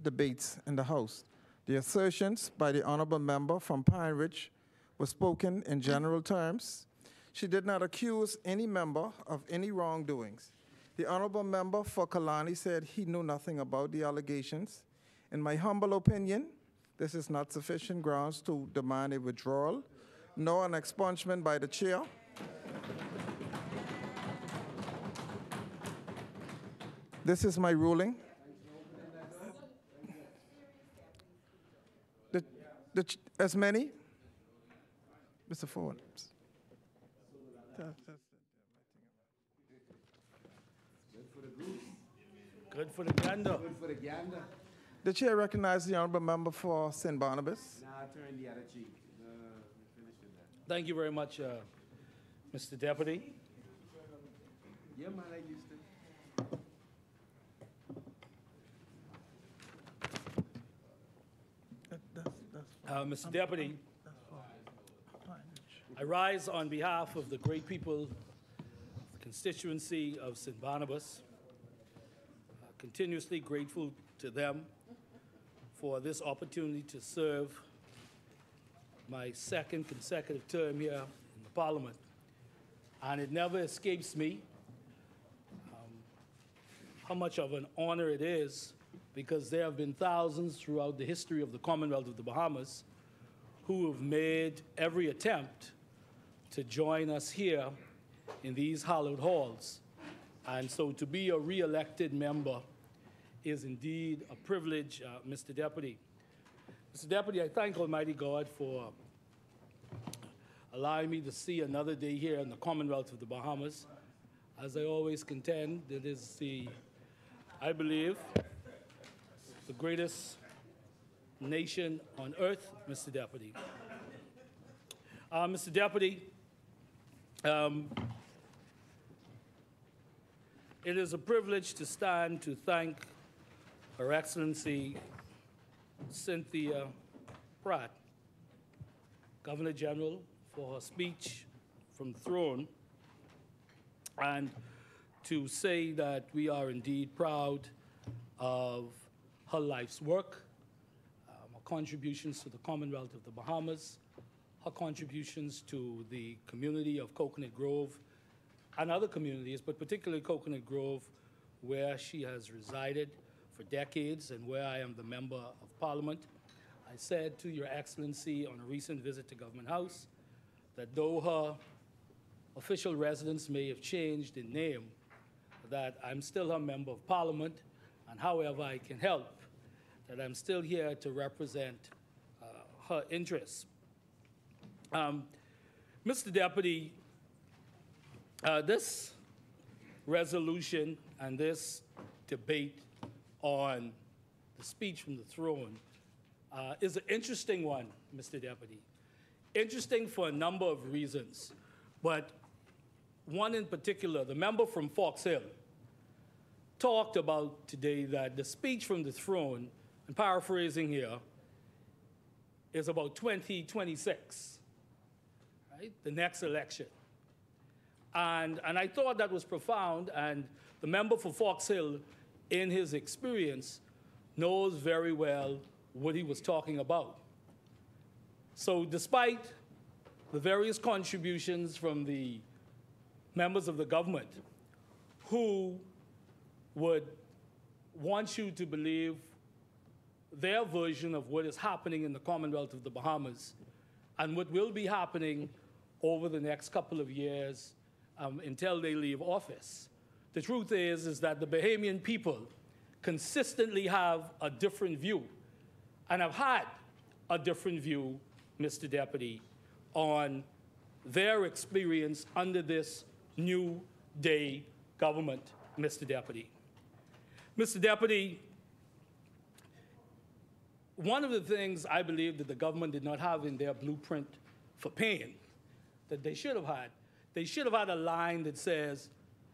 debates in the House. The assertions by the honorable member from Pine Ridge were spoken in general terms. She did not accuse any member of any wrongdoings. The honorable member for Kalani said he knew nothing about the allegations. In my humble opinion, this is not sufficient grounds to demand a withdrawal, nor an expungement by the chair. This is my ruling. As many? Mr. Ford. Good for the gander. Good for the gander. The chair recognizes the honorable member for St. Barnabas. Now turn the other cheek. Finish with that. Thank you very much, Mr. Deputy. Yeah, man, I used to. Mr. Deputy, I rise on behalf of the great people of the constituency of St. Barnabas, continuously grateful to them for this opportunity to serve my second consecutive term here in the Parliament. And it never escapes me how much of an honor it is, because there have been thousands throughout the history of the Commonwealth of the Bahamas who have made every attempt to join us here in these hallowed halls. And so to be a re-elected member is indeed a privilege, Mr. Deputy. Mr. Deputy, I thank Almighty God for allowing me to see another day here in the Commonwealth of the Bahamas. As I always contend, it is I believe, the greatest nation on earth, Mr. Deputy. Mr. Deputy, it is a privilege to stand to thank Her Excellency Cynthia Pratt, Governor General, for her speech from the throne, and to say that we are indeed proud of her life's work, her contributions to the Commonwealth of the Bahamas, her contributions to the community of Coconut Grove and other communities, but particularly Coconut Grove, where she has resided for decades and where I am the Member of Parliament. I said to Your Excellency on a recent visit to Government House that though her official residence may have changed in name, that I'm still a Member of Parliament, and however I can help, that I'm still here to represent her interests. Mr. Deputy, this resolution and this debate on the speech from the throne is an interesting one, Mr. Deputy. Interesting for a number of reasons, but one in particular, the member from Fox Hill, talked about today that the speech from the throne, and paraphrasing here, is about 2026, right? The next election. And I thought that was profound, and the member for Fox Hill, in his experience, knows very well what he was talking about. So despite the various contributions from the members of the government who would want you to believe their version of what is happening in the Commonwealth of the Bahamas and what will be happening over the next couple of years until they leave office. The truth is that the Bahamian people consistently have a different view and have had a different view, Mr. Deputy, on their experience under this new day government, Mr. Deputy. Mr. Deputy, one of the things I believe that the government did not have in their blueprint for pain that they should have had a line that says,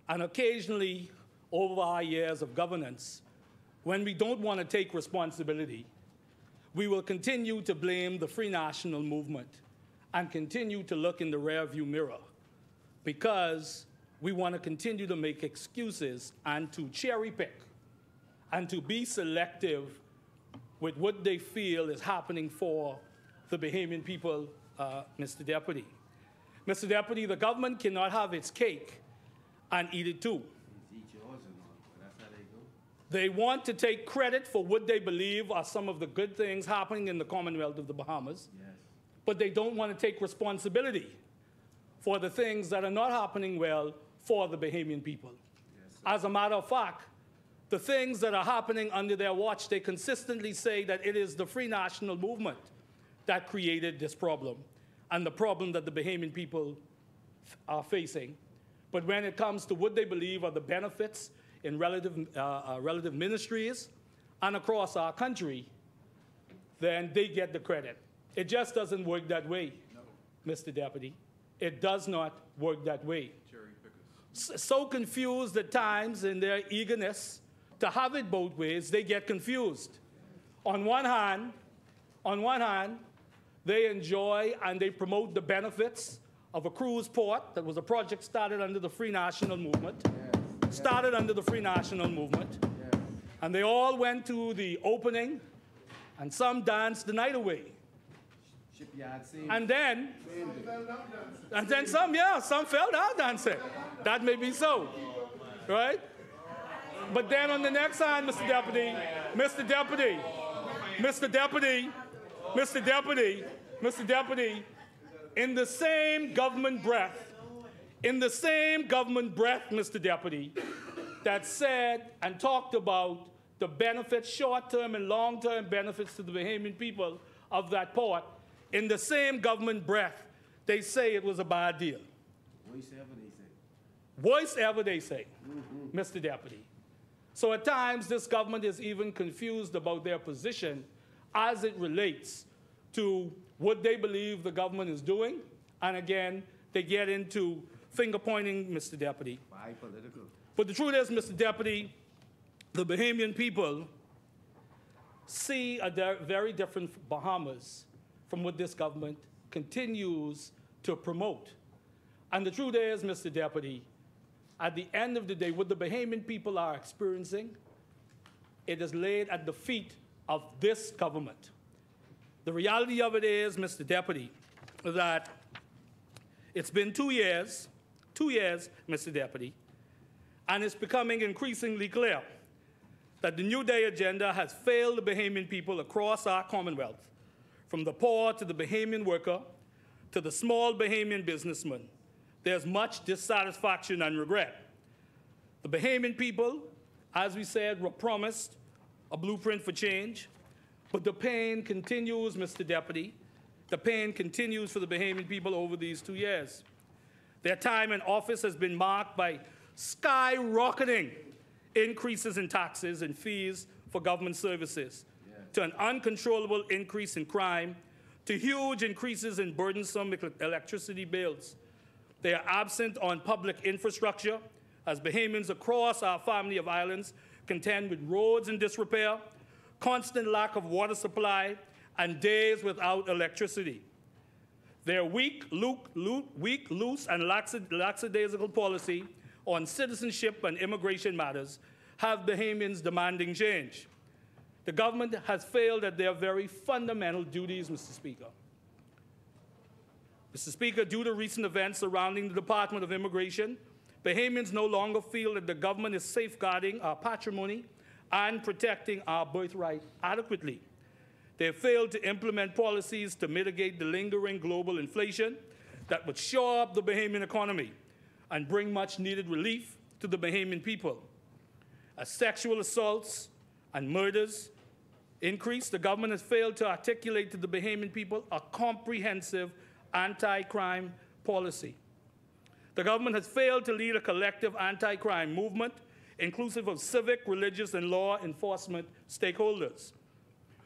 and occasionally over our years of governance, when we don't want to take responsibility, we will continue to blame the Free National Movement and continue to look in the rearview mirror because we want to continue to make excuses and to cherry pick and to be selective with what they feel is happening for the Bahamian people, Mr. Deputy. Mr. Deputy, the government cannot have its cake and eat it too. Eat yours and all, but that's how they go. They want to take credit for what they believe are some of the good things happening in the Commonwealth of the Bahamas, Yes. but they don't want to take responsibility for the things that are not happening well for the Bahamian people. Yes, As a matter of fact, the things that are happening under their watch, they consistently say that it is the Free National Movement that created this problem and the problem that the Bahamian people are facing. But when it comes to what they believe are the benefits in relative ministries and across our country, then they get the credit. It just doesn't work that way, Mr. Deputy. It does not work that way. So confused at times in their eagerness to have it both ways, they get confused. On one hand, they enjoy and they promote the benefits of a cruise port that was a project started under the Free National Movement. Started under the Free National Movement. And they all went to the opening, and some danced the night away. Shipyard scene. And then some fell down dancing. That may be so, right? But then on the next hand, Mr. Deputy, in the same government breath, Mr. Deputy, that said and talked about the benefits, short-term and long-term benefits to the Bahamian people of that port, in the same government breath, they say it was a bad deal. Voice ever they say, Mr. Deputy. So at times, this government is even confused about their position as it relates to what they believe the government is doing. And again, they get into finger-pointing, Mr. Deputy. Why political? But the truth is, Mr. Deputy, the Bahamian people see a very different Bahamas from what this government continues to promote. And the truth is, Mr. Deputy, at the end of the day, what the Bahamian people are experiencing, it is laid at the feet of this government. The reality of it is, Mr. Deputy, that it's been 2 years, Mr. Deputy, and it's becoming increasingly clear that the New Day agenda has failed the Bahamian people across our Commonwealth, from the poor to the Bahamian worker to the small Bahamian businessman. There's much dissatisfaction and regret. The Bahamian people, as we said, were promised a blueprint for change, but the pain continues, Mr. Deputy. The pain continues for the Bahamian people over these 2 years. Their time in office has been marked by skyrocketing increases in taxes and fees for government services, to an uncontrollable increase in crime, to huge increases in burdensome electricity bills. They are absent on public infrastructure, as Bahamians across our family of islands contend with roads in disrepair, constant lack of water supply, and days without electricity. Their weak, loose, and lackadaisical policy on citizenship and immigration matters have Bahamians demanding change. The government has failed at their very fundamental duties, Mr. Speaker. Mr. Speaker, due to recent events surrounding the Department of Immigration, Bahamians no longer feel that the government is safeguarding our patrimony and protecting our birthright adequately. They have failed to implement policies to mitigate the lingering global inflation that would shore up the Bahamian economy and bring much-needed relief to the Bahamian people. As sexual assaults and murders increase, the government has failed to articulate to the Bahamian people a comprehensive anti-crime policy. The government has failed to lead a collective anti-crime movement, inclusive of civic, religious, and law enforcement stakeholders.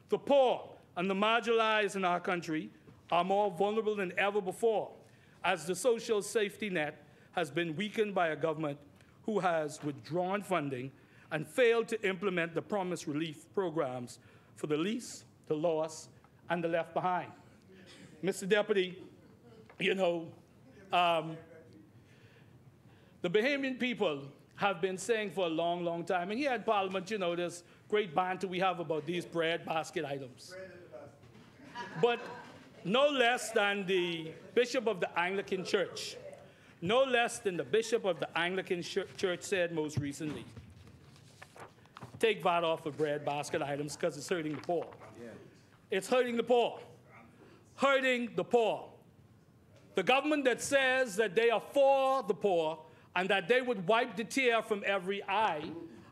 The poor and the marginalized in our country are more vulnerable than ever before, as the social safety net has been weakened by a government who has withdrawn funding and failed to implement the promised relief programs for the least, the lost, and the left behind. Mr. Deputy, the Bahamian people have been saying for a long, long time, and here at Parliament, there's great banter we have about these bread basket items. But no less than the Bishop of the Anglican Church, no less than the Bishop of the Anglican Church said most recently, take VAT off of bread basket items because it's hurting the poor. Yeah. It's hurting the poor. Hurting the poor. The government that says that they are for the poor and that they would wipe the tear from every eye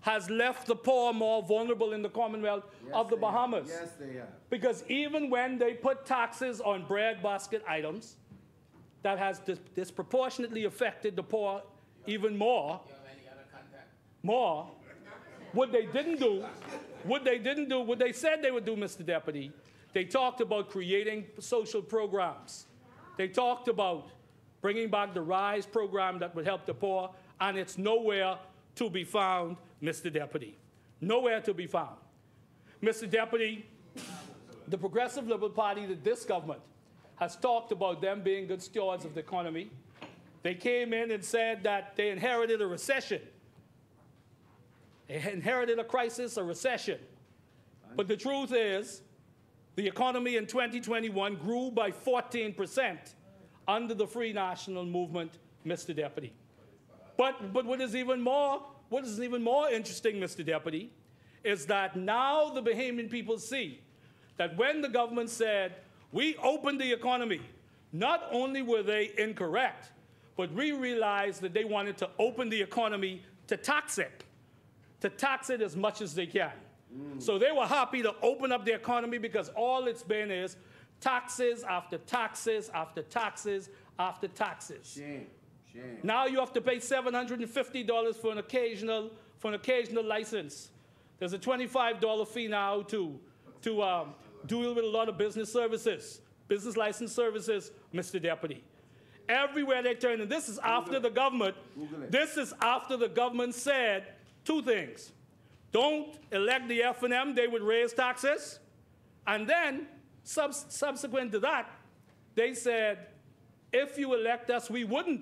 has left the poor more vulnerable in the Commonwealth of the Bahamas. Yes, they are. Because even when they put taxes on bread basket items, that has disproportionately affected the poor even more. More. What they said they would do, Mr. Deputy, they talked about creating social programs. They talked about bringing back the RISE program that would help the poor, and it's nowhere to be found, Mr. Deputy. Nowhere to be found. Mr. Deputy, the Progressive Liberal Party, this government, has talked about them being good stewards of the economy. They came in and said that they inherited a recession. They inherited a crisis, a recession. But the truth is, the economy in 2021 grew by 14% under the Free National Movement, Mr. Deputy. But what is even more interesting, Mr. Deputy, is that now the Bahamian people see that when the government said, we opened the economy, not only were they incorrect, but we realized that they wanted to open the economy to tax it as much as they can. So they were happy to open up the economy because all it's been is taxes after taxes after taxes after taxes. Shame. Now you have to pay $750 for an occasional license. There's a $25 fee now to deal with a lot of business services, business license services, Mr. Deputy. Everywhere they turn, and this is after the government. This is after the government said two things. Don't elect the F&M, they would raise taxes. And then, subsequent to that, they said, if you elect us, we wouldn't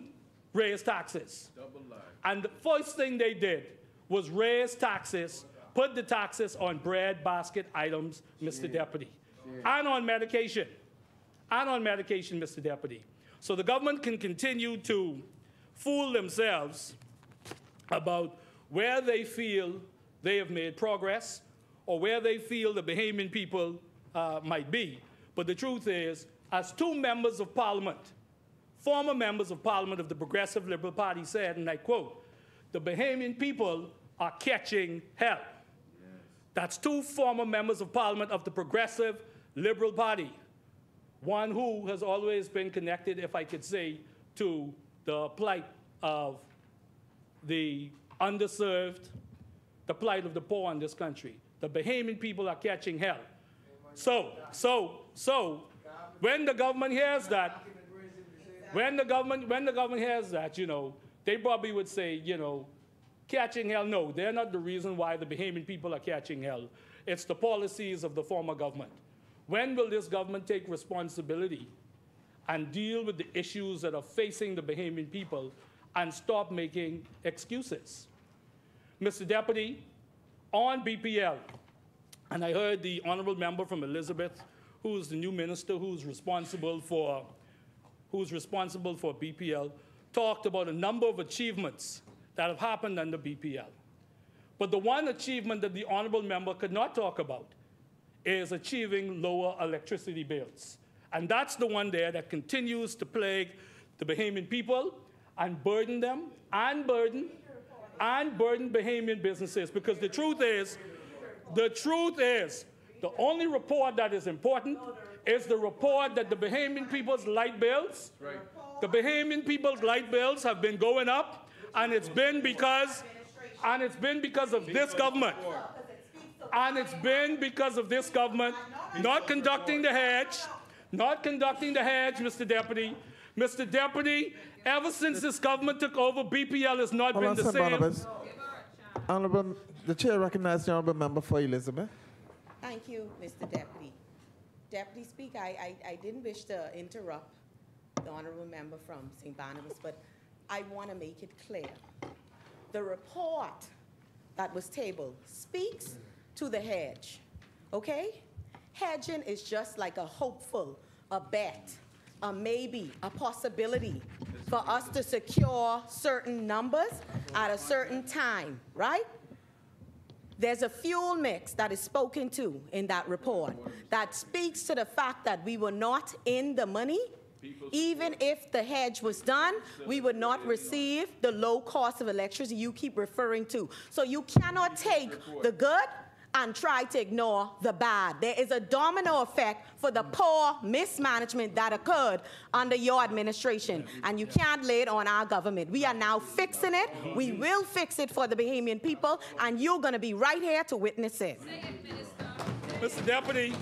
raise taxes. Double lie. And the first thing they did was raise taxes, put the taxes on bread basket items, Mr. Deputy, and on medication. And on medication, Mr. Deputy. So the government can continue to fool themselves about where they feel they have made progress or where they feel the Bahamian people might be. But the truth is, as two members of parliament, former members of parliament of the Progressive Liberal Party said, and I quote, the Bahamian people are catching hell. Yes. That's two former members of parliament of the Progressive Liberal Party. One who has always been connected, if I could say, to the plight of the underserved, the plight of the poor in this country. The Bahamian people are catching hell. So, when the government hears that, you know, they probably would say, you know, catching hell. No, they're not the reason why the Bahamian people are catching hell. It's the policies of the former government. When will this government take responsibility and deal with the issues that are facing the Bahamian people and stop making excuses? Mr. Deputy, on BPL, and I heard the honorable member from Elizabeth, who's the new minister who's responsible for BPL, talked about a number of achievements that have happened under BPL. But the one achievement that the honorable member could not talk about is achieving lower electricity bills. And that's the one there that continues to plague the Bahamian people and burden them and burden Bahamian businesses. Because the truth is, the only report that is important is the report that the Bahamian people's light bills, the Bahamian people's light bills have been going up, and it's been because of this government. And it's been because of this government not conducting the hedge, Mr. Deputy. Mr. Deputy, ever since this government took over, BPL has not been the same. Barnabas. Honorable, the chair recognizes the honorable member for Elizabeth. Thank you, Mr. Deputy. Deputy Speaker, I didn't wish to interrupt the honorable member from St. Barnabas, but I want to make it clear. The report that was tabled speaks to the hedge, okay? Hedging is just like a hopeful, a bet, a maybe, a possibility for us to secure certain numbers at a certain time, right? There's a fuel mix that is spoken to in that report that speaks to the fact that we were not in the money. Even if the hedge was done, we would not receive the low cost of electricity you keep referring to. So you cannot take the good and try to ignore the bad. There is a domino effect for the poor mismanagement that occurred under your administration, and you can't lay it on our government. We are now fixing it. We will fix it for the Bahamian people, and you're going to be right here to witness it. Mr. Deputy,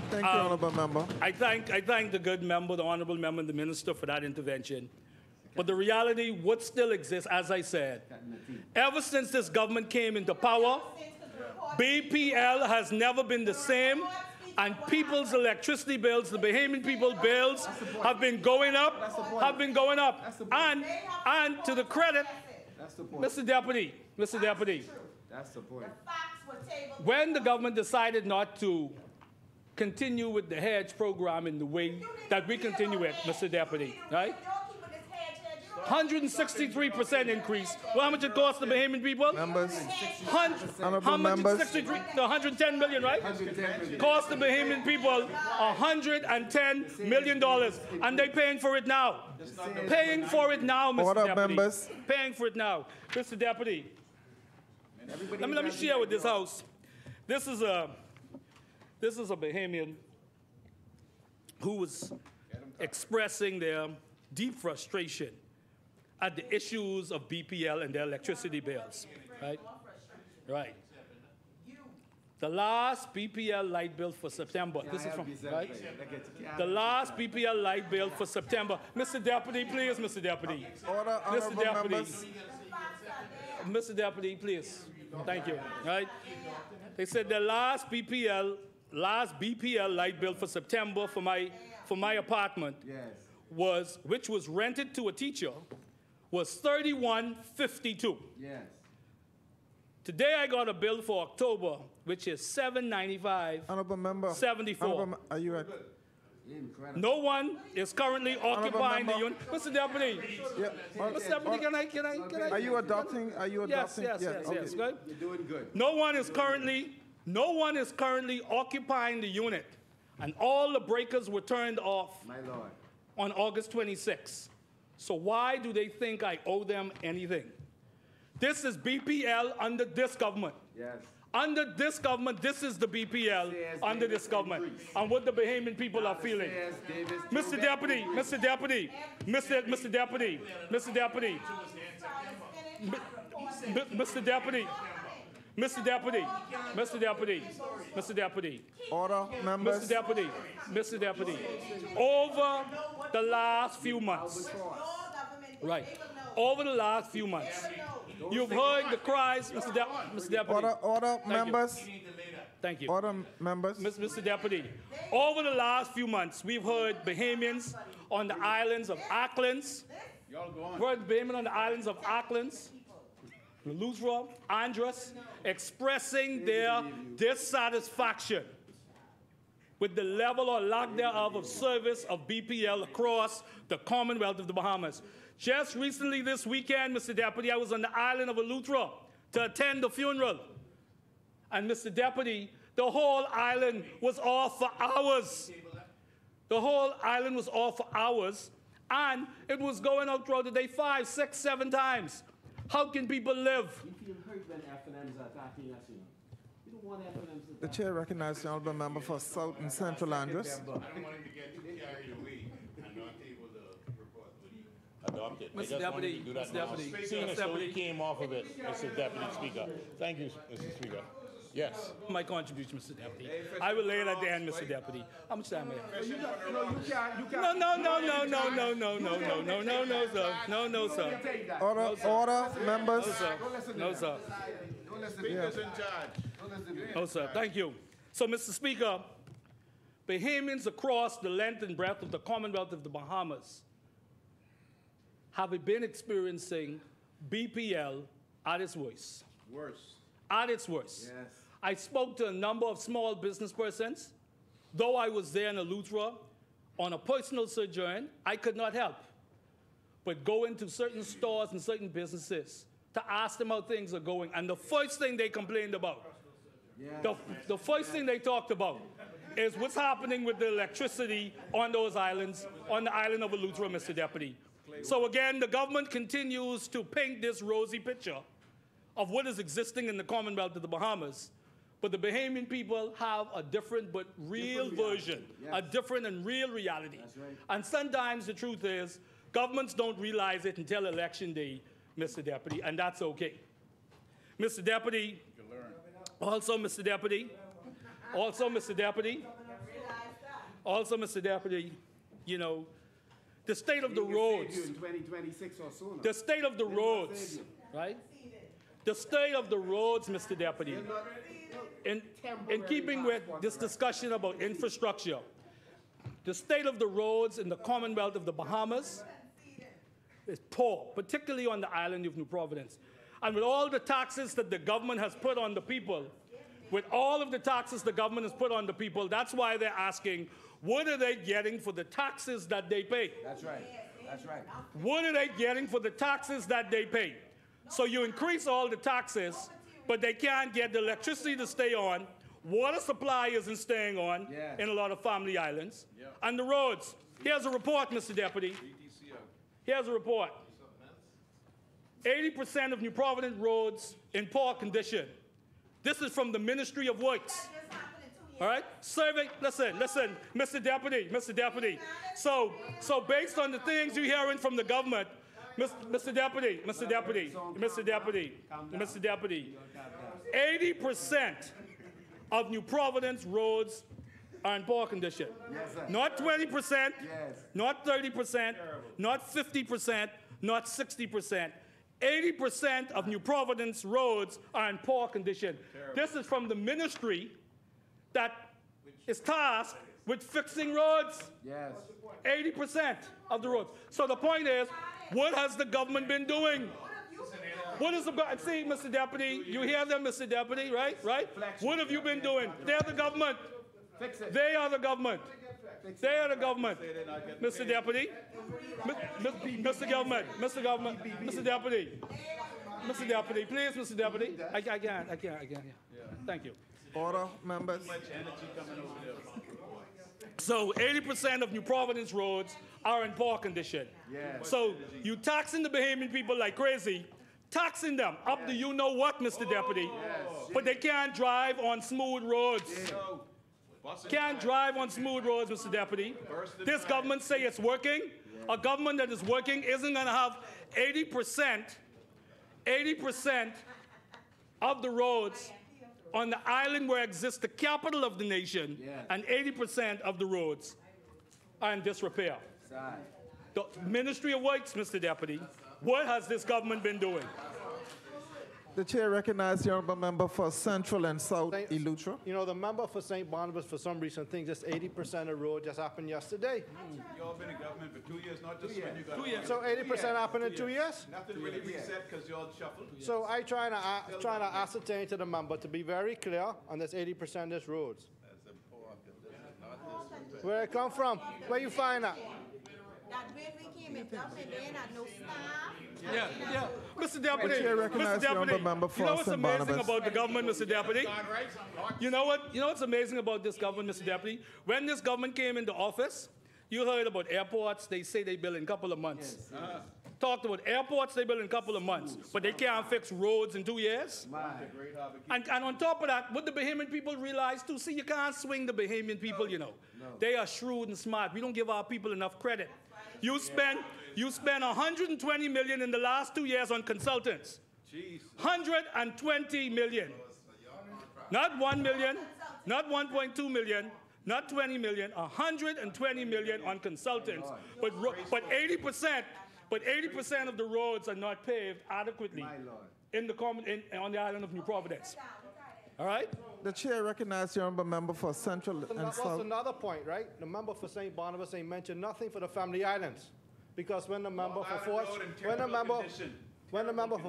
Thank you, Honorable Member. I thank the good member, the honorable member, and the minister for that intervention. But the reality would still exist, as I said. Ever since this government came into power, BPL has never been the same, and people's electricity bills, the Bahamian people bills, have been going up, And to the credit, Mr. Deputy, That's the point. when the government decided not to continue with the hedge program in the way that we continue it, Mr. Deputy, right? 163% increase. Well, how much it cost the Bahamian people? Members, How Honorable much? members. 63, the 110 million, right? 110 million. Cost the Bahamian people $110 million, and they're paying for it now. Paying for it now, Mr. Order, Deputy. members. Paying for it now. Mr. Deputy, let me share with this House. This is a Bahamian who was expressing their deep frustration at the issues of BPL and their electricity bills, right? Right. The last BPL light bill for September, this is from, right? The last BPL light bill for September. Mr. Deputy, please, Mr. Deputy. Order, Mr. honorable Deputy. members. Mr. Deputy, please. Thank you. Right? They said the last BPL light bill for September for my apartment Yes. which was rented to a teacher, was $31.52. Yes. Today I got a bill for October, which is $795. Honorable Member. 74. Are you at? Incredible. No one is currently occupying the member. unit. Mr. Deputy, Yeah. Mr. Deputy, can I? Are you adopting? Are you Yes, adopting? yes, Yeah, yes, okay. yes. Good. You're doing good. No one is currently occupying the unit, and all the breakers were turned off My Lord. on August 26. So why do they think I owe them anything? This is BPL under this government. Yes. Under this government, this is the BPL Says under Davis this government, increase. and what the Bahamian people are feeling. Says Davis Mr. Joe Deputy, increase. Mr. Deputy, Mr. Deputy, Mr. Deputy, Mr. Deputy, Mr. Deputy, Mr. Deputy, Mr. Deputy, Order, members. Mr. Deputy, Mr. Deputy. Over the last few months, right, over the last few months, you've heard the cries, Mr. Deputy. Order, members. Thank you. Order, members. Mr. Deputy, over the last few months, we've heard Bahamians on the islands of Auckland, Eleuthera, Andros, expressing their dissatisfaction with the level or lack thereof of service of BPL across the Commonwealth of the Bahamas. Just recently this weekend, Mr. Deputy, I was on the island of Eleuthera to attend the funeral. And Mr. Deputy, the whole island was off for hours. The whole island was off for hours, and it was going out throughout the day 5, 6, 7 times. How can people live? You feel hurt when FNMs are attacking us, you know. You don't want FNMs to The chair recognizes the honorable member for South and Central Andros. I don't want him to get carried away and not able to report what he adopted. I Mr. just wanted Deputy, to do that Mr. now. Deputy, Seeing Mr. as though Deputy. he came off of it, Mr. Deputy Speaker. Thank you, Mr. Speaker. Yes. My contribution, Mr. Deputy. I will lay it at the end, Mr. Deputy. How much time I have? You can't. No, sir. No, sir. Take that. Order, members. No, sir. Don't listen to Speaker's in charge. Don't listen to No, sir. Thank you. So, Mr. Speaker, Bahamians across the length and breadth of the Commonwealth of the Bahamas have been experiencing BPL at its worst. Worse. At its worst. Yes. I spoke to a number of small business persons. Though I was there in Eleuthera on a personal sojourn, I could not help but go into certain stores and certain businesses to ask them how things are going. And the first thing they complained about, the first thing they talked about is what's happening with the electricity on those islands, on the island of Eleuthera, Mr. Deputy. So again, the government continues to paint this rosy picture of what is existing in the Commonwealth of the Bahamas. But the Bahamian people have a different but real version, a different and real reality. That's right. And sometimes the truth is, governments don't realize it until Election Day, Mr. Deputy, and that's okay. Mr. Deputy, also Mr. Deputy, also Mr. Deputy, also Mr. Deputy, you know, the state of the roads, In 2026 or sooner. the state of the roads, right? The state of the roads, Mr. Deputy, in keeping with this discussion about infrastructure, the state of the roads in the Commonwealth of the Bahamas is poor, particularly on the island of New Providence. And with all the taxes that the government has put on the people, with all of the taxes the government has put on the people, that's why they're asking, what are they getting for the taxes that they pay? That's right. That's right. What are they getting for the taxes that they pay? So you increase all the taxes, but they can't get the electricity to stay on. Water supply isn't staying on in a lot of family islands. And the roads. Here's a report, Mr. Deputy. Here's a report. 80% of New Providence roads in poor condition. This is from the Ministry of Works. All right? Survey, listen, Mr. Deputy. So based on the things you're hearing from the government, Mr. Deputy, 80% of New Providence roads are in poor condition. Yes, sir. Not 20%, Yes. not 30%, not 50%, not 60%. 80% of New Providence roads are in poor condition. This is from the ministry that is tasked with fixing roads. Yes. 80% of the roads. So the point is, what has the government been doing? What is the see, Mr. Deputy, you hear them, Mr. Deputy, right? What have you been doing? They're the government. Fix it. They are the government. They are the government. Mr. Deputy, Mr. Government, Mr. Deputy, please, Mr. Deputy. I can't. Thank you. Order, members. So 80% of New Providence roads are in poor condition. Yes. So you taxing the Bahamian people like crazy, taxing them up to you know what, Mr. Deputy, but they can't drive on smooth roads. Can't drive on smooth roads, Mr. Deputy. This government say it's working. A government that is working isn't going to have 80% of the roads on the island where exists the capital of the nation, and 80% of the roads are in disrepair. The Ministry of Works, Mr. Deputy, what has this government been doing? The chair recognizes the honorable member for Central and South Eleuthera. You know, the member for St. Barnabas, for some reason, thinks this 80% of road just happened yesterday. You all been in government for 2 years, not just when you got 2 years. So 80% happened in 2 years? Nothing really reset because you all shuffled. So I trying to ascertain to the member to be very clear on this 80% of this roads. That's important. This is not this. Where it come from? Where you find that? That when we came in government, they ain't had no staff. Yeah. Mr. Deputy, chair recognizes the honourable member for you know what's St. amazing Barnabas. about the government, Mr. Deputy? You know what's amazing about this government, Mr. Deputy? When this government came into office, you heard about airports. They say they build in a couple of months. Talked about airports, they build in a couple of months. But they can't fix roads in 2 years. And on top of that, what the Bahamian people realize too, see, you can't swing the Bahamian people, you know. They are shrewd and smart. We don't give our people enough credit. You spend 120 million in the last 2 years on consultants. 120 million. Not 1 million, not 1.2 million, not 20 million, 120 million on consultants. But 80% of the roads are not paved adequately on the island of New Providence. All right? The chair recognizes the honorable member for Central and That's South. another point, right? The member for St. Barnabas ain't mentioned nothing for the family islands. Because when the member for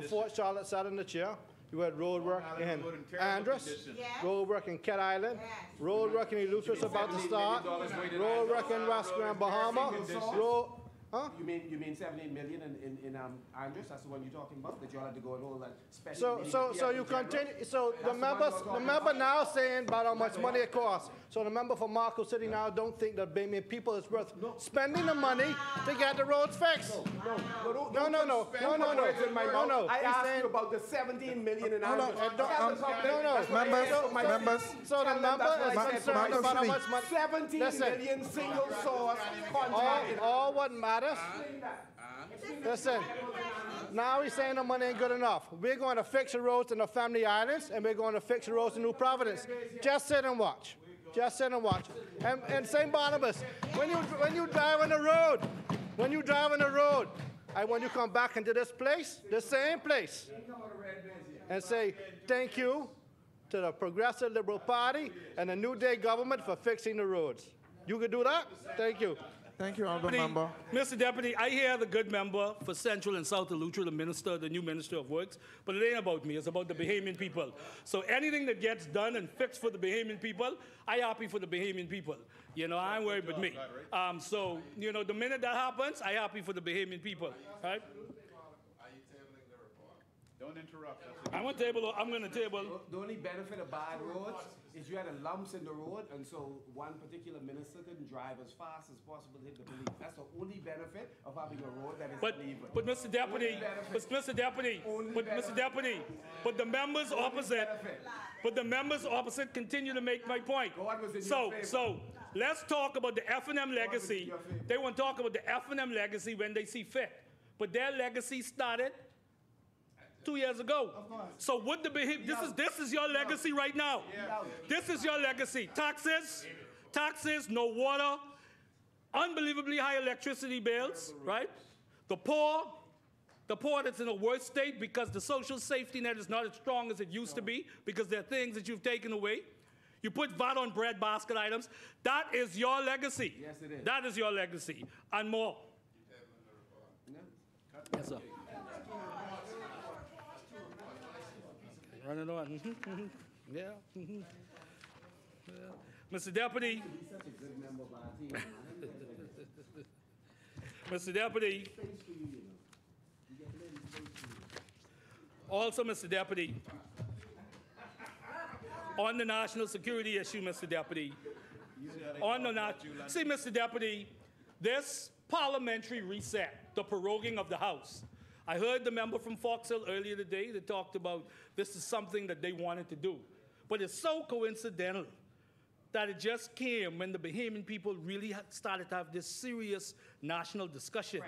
Fort Charlotte sat in the chair, You had road work in road in terrible Andros, condition. Yes. road work in Cat Island, Yes. road work in Eleuthera about to start, road work in West Grand Bahama, road, huh? You mean 17 million in Andros? That's the one you're talking about? That y'all had to go and hold that special meeting So with you people in general? continue, so That's the the one members, you're the talking member about? now saying about how much money it costs. So the member for Marco City now don't think that Bahamian people is worth spending the money to get the roads fixed. No. I He's asked saying- you about the 17 million in Hold on, Andros. members, So the member is concerned about how much money. 17 Listen. million single source contract. All what matters, listen, now he's saying the money ain't good enough. We're going to fix the roads in the Family Islands, and we're going to fix the roads in New Providence. Just sit and watch. Just sit and watch. And St. Barnabas, when you drive on the road, and when you come back into this place, the same place, and say thank you to the Progressive Liberal Party and the New Day government for fixing the roads. You could do that? Thank you. Thank you, Honorable Member. Mr. Deputy, I hear the good member for Central and South Eleuthera, the new Minister of Works, but it ain't about me. It's about the Bahamian people. So anything that gets done and fixed for the Bahamian people, I happy for the Bahamian people. You know, I ain't worried about me. So, you know, the minute that happens, I happy for the Bahamian people, right? Don't interrupt us. I'm going to table. The only benefit of bad roads is you had a lumps in the road, and so one particular minister couldn't drive as fast as possible to hit the police. That's the only benefit of having a road that is uneven. But Mr. Deputy, but the members opposite continue to make my point. God was in your So favor. let's talk about the F&M legacy. your favor. They want to talk about the F&M legacy when they see fit. But their legacy started 2 years ago. So what this is your legacy right now. This is your legacy. Taxes, no water, unbelievably high electricity bills, right? The poor that's in a worse state because the social safety net is not as strong as it used to be because there are things that you've taken away. You put VAT on bread basket items. That is your legacy. Yes, it is. That is your legacy and more. Yes, sir. Running on. Yeah. Yeah. Mr. Deputy. Mr. Deputy. Also, Mr. Deputy, on the national security issue, Mr. Deputy, see, Mr. Deputy, this parliamentary reset, the proroguing of the House. I heard the member from Fox Hill earlier today that talked about this is something that they wanted to do. But it's so coincidental that it just came when the Bahamian people really started to have this serious national discussion,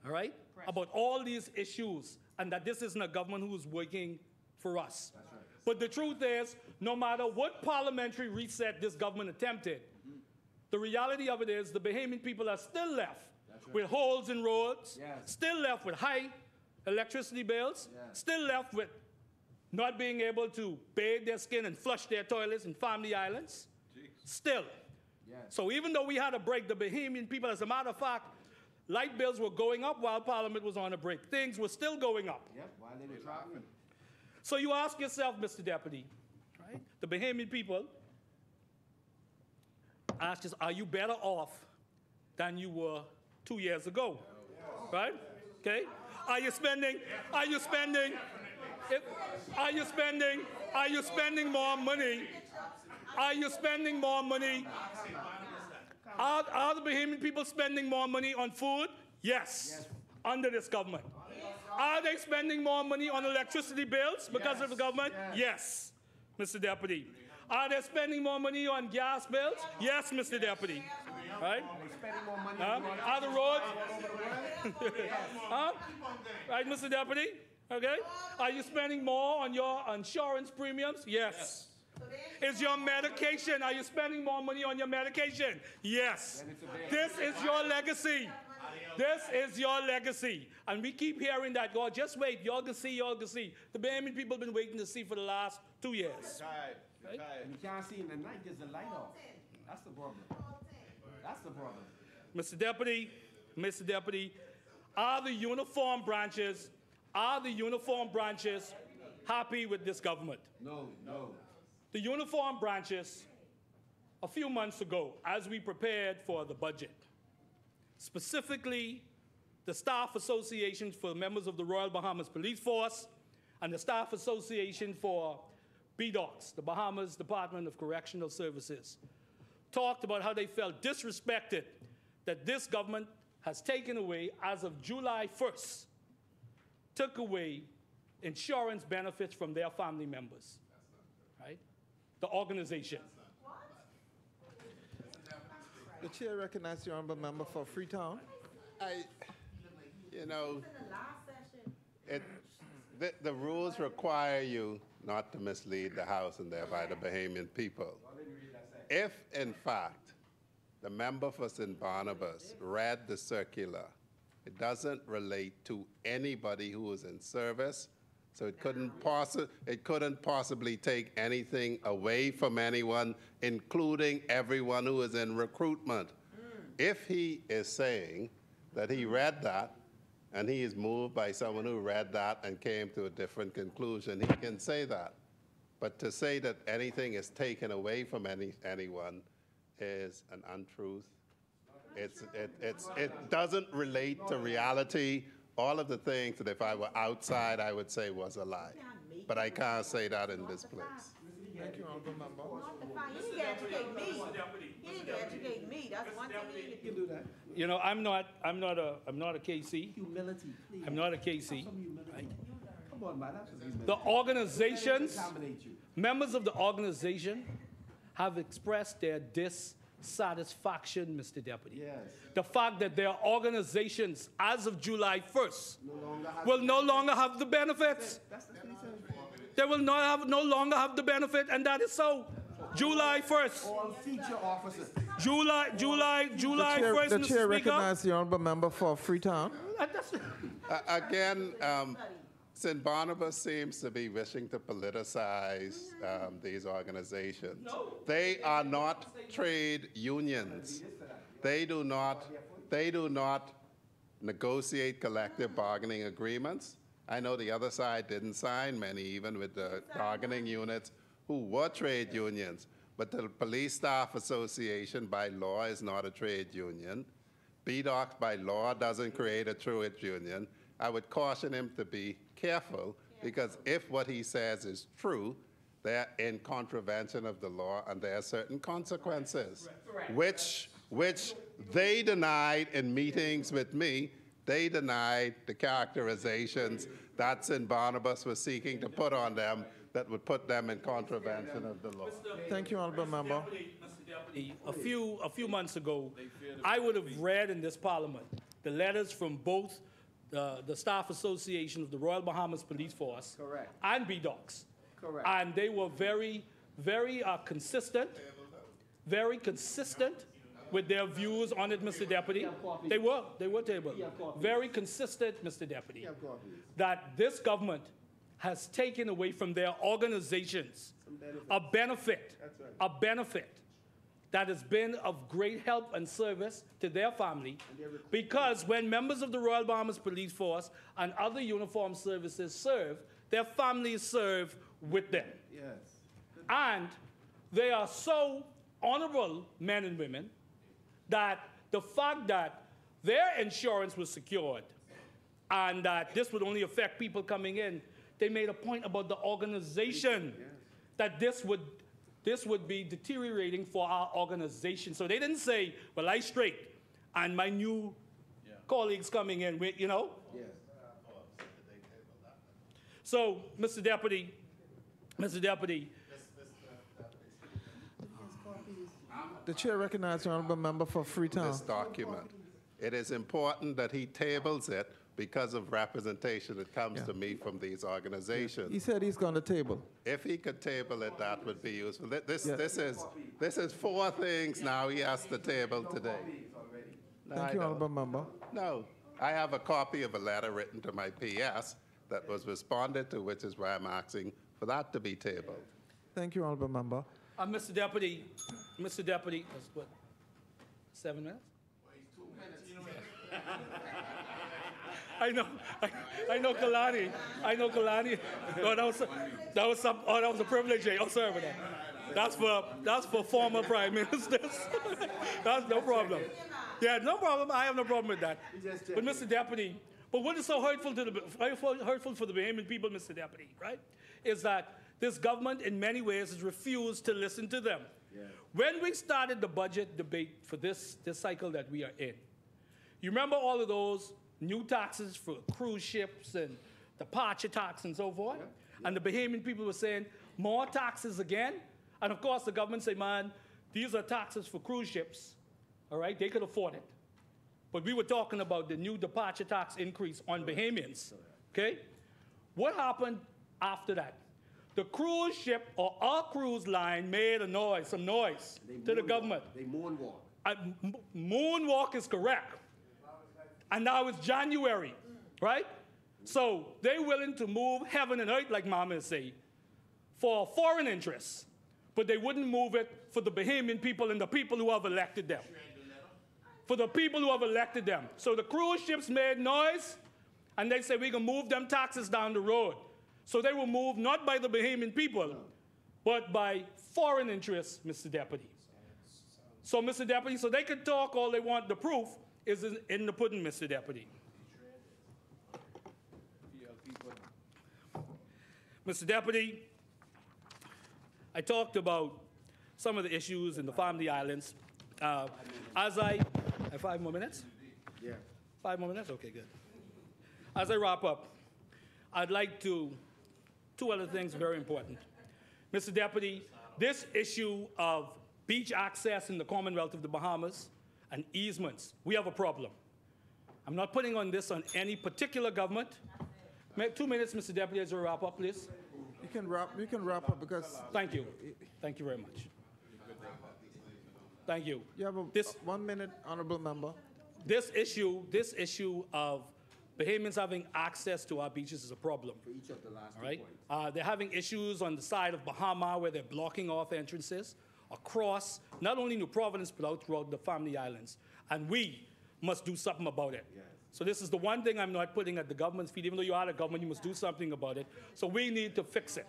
all right, about all these issues, and that this isn't a government who's working for us. That's right. But the truth is, no matter what parliamentary reset this government attempted, the reality of it is the Bahamian people are still left with holes in roads, still left with high electricity bills, still left with not being able to bathe their skin and flush their toilets in Family Islands. Still. So even though we had a break, the Bahamian people, as a matter of fact, light bills were going up while Parliament was on a break. Things were still going up. Yep, while they were traveling. So you ask yourself, Mr. Deputy, right? The Bahamian people, ask yourself, are you better off than you were 2 years ago? Right? Okay? Are you spending more money? Are you spending more money? Are the Bahamian people spending more money on food? Yes. Under this government. Are they spending more money on electricity bills because of the government? Yes, Mr. Deputy. Are they spending more money on gas bills? Yes, Mr. Deputy. Right? Are the roads? Right, Mr. Deputy? Okay. Are you spending more on your insurance premiums? Yes. Is your medication, are you spending more money on your medication? Yes. This is your legacy. This is your legacy. And we keep hearing that, God, just wait, y'all can see, y'all can see. The Bahamian people have been waiting to see for the last 2 years. Right? And you can't see in the night, there's a light off. That's the problem. That's the problem. Mr. Deputy, are the uniform branches happy with this government. No, no. The uniform branches, a few months ago, as we prepared for the budget, specifically the Staff Association for members of the Royal Bahamas Police Force and the Staff Association for BDOCS, the Bahamas Department of Correctional Services, talked about how they felt disrespected that this government has taken away, as of July 1st, took away insurance benefits from their family members, right? The organization. The chair recognizes the honorable member for Freetown. You know, the rules require you not to mislead the House and thereby the Bahamian people. If, in fact, the member for St. Barnabas read the circular, it doesn't relate to anybody who is in service, so it couldn't possibly take anything away from anyone, including everyone who is in recruitment. If he is saying that he read that, and he is moved by someone who read that and came to a different conclusion, he can say that. But to say that anything is taken away from anyone is an untruth. It doesn't relate to reality. All of the things that if I were outside, I would say was a lie. But I can't say that in this place. Thank you, honorable member. He didn't educate me. He didn't educate me. That's one thing he didn't do. You know, I'm not a KC. Humility, please. I'm not a KC. Some humility. Right? Come on, man. That's what humility. The organizations, Contaminate you. members of the organization have expressed their dissatisfaction, Mr. Deputy. Yes. The fact that their organizations, as of July 1st, No longer have will no longer have the benefits. That's what he said. They will no longer have the benefit, and that is so. July 1st. All feature officers. July The 1st, chair Mr. Speaker. recognizes the honorable member for Freetown. Again, St. Barnabas seems to be wishing to politicize these organizations. No. They are not trade unions. They do not negotiate collective bargaining agreements. I know the other side didn't sign many, even with the bargaining units who were trade unions. But the Police Staff Association by law is not a trade union. BDOCS by law doesn't create a trade union. I would caution him to be careful, because if what he says is true, they're in contravention of the law and there are certain consequences, which they denied in meetings with me. They denied the characterizations that St. Barnabas was seeking to put on them that would put them in contravention of the law. Thank you, honorable member. Mr. Deputy, a few months ago, I would have read in this Parliament the letters from both the Staff Association of the Royal Bahamas Police Force Correct. and BDOCS. Correct. And they were very consistent with their views on it, Mr. Deputy. They were tabled. Very consistent, Mr. Deputy, that this government has taken away from their organizations a benefit that has been of great help and service to their family, because when members of the Royal Bahamas Police Force and other uniformed services serve, their families serve with them. Yes. And they are so honorable men and women that the fact that their insurance was secured and that this would only affect people coming in, they made a point about the organization, that this would be deteriorating for our organization. So they didn't say, well, I straight, and my new colleagues coming in, you know? Yes. So, Mr. Deputy, The chair recognizes the honorable member for Freetown. This document. It is important that he tables it because of representation that comes to me from these organizations. He said he's going to table. If he could table it, that would be useful. This is 4 things now he has to table today. No, Thank I you, don't. honorable member. No, I have a copy of a letter written to my PS that was responded to, which is why I'm asking for that to be tabled. Thank you, honorable member. Mr. Deputy, that's what, 7 minutes? I know Kalani. I know Kalani. No, that was a privilege. Jay. Oh, sorry about that. That's for former prime ministers. That's no problem. Yeah, no problem. I have no problem with that. But Mr. Deputy, but what is so hurtful for the Bahamian people, Mr. Deputy, right? Is that this government, in many ways, has refused to listen to them. Yeah. When we started the budget debate for this cycle that we are in, you remember all of those new taxes for cruise ships and departure tax and so forth? Yeah. Yeah. And the Bahamian people were saying, more taxes again? And of course, the government said, man, these are taxes for cruise ships, all right? They could afford it. But we were talking about the new departure tax increase on Bahamians, okay? What happened after that? The cruise ship or our cruise line made some noise to the government. They moonwalk. Moonwalk is correct. And now it's January, right? So they're willing to move heaven and earth, like Mama say, for foreign interests, but they wouldn't move it for the Bahamian people and the people who have elected them. For the people who have elected them. So the cruise ships made noise, and they said we can move them taxes down the road. So they were moved not by the Bahamian people, but by foreign interests, Mr. Deputy. So, Mr. Deputy, so they can talk all they want. The proof is in the pudding, Mr. Deputy. Mr. Deputy, I talked about some of the issues in the Family Islands. I have 5 more minutes? Yeah. 5 more minutes? Okay, good. As I wrap up, I'd like to, two other things very important. Mr. Deputy, this issue of beach access in the Commonwealth of the Bahamas and easements, we have a problem. I'm not putting on this on any particular government. 2 minutes, Mr. Deputy, as we wrap up, please. You can wrap up because... Thank you. Thank you very much. Thank you. You have 1 minute, honorable member. This issue of Bahamians having access to our beaches is a problem. For each of the last all right? 2 points. They're having issues on the side of Bahama where they're blocking off entrances across not only New Providence but out throughout the Family Islands. And we must do something about it. Yes. So this is the one thing I'm not putting at the government's feet. Even though you are the government, you must do something about it. So we need to fix it.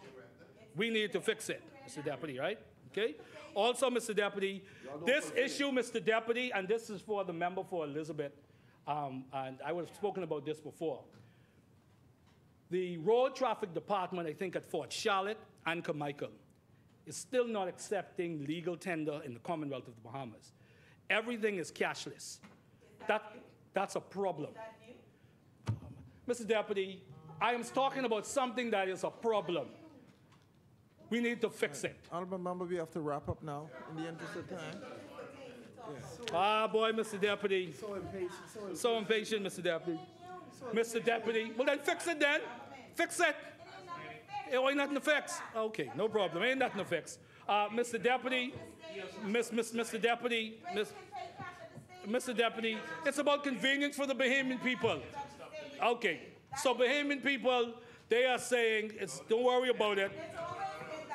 We need to fix it, Mr. Deputy, right? Okay? Also, Mr. Deputy, this issue, Mr. Deputy, and this is for the member for Elizabeth, and I was spoken about this before. The Road Traffic Department, I think at Fort Charlotte and Carmichael, is still not accepting legal tender in the Commonwealth of the Bahamas. Everything is cashless. That's a problem. Mr. Deputy, I am talking about something that is a problem. We need to fix it. Honorable member, we have to wrap up now in the interest of time. Ah, boy, Mr. Deputy. So impatient, Mr. Deputy. Mr. Deputy. Well, then fix it then. Fix it. It ain't nothing to fix. Okay, no problem. Ain't nothing to fix. Mr. Deputy, Mr. Deputy, Mr. Deputy, it's about convenience for the Bahamian people. Okay, so Bahamian people, they are saying, don't worry about it.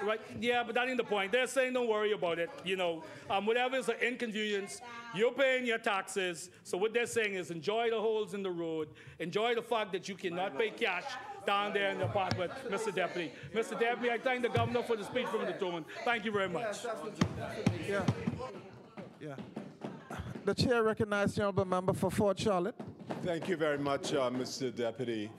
Right? Yeah, but that ain't the point. They're saying don't worry about it. You know, whatever is an inconvenience, you're paying your taxes. So what they're saying is enjoy the holes in the road. Enjoy the fact that you cannot pay cash down there in the apartment, Mr. Deputy. Mr. Deputy, I thank the governor for the speech from the throne. Thank you very much. Yeah. Yeah. The chair recognizes the honorable member for Fort Charlotte. Thank you very much, Mr. Deputy.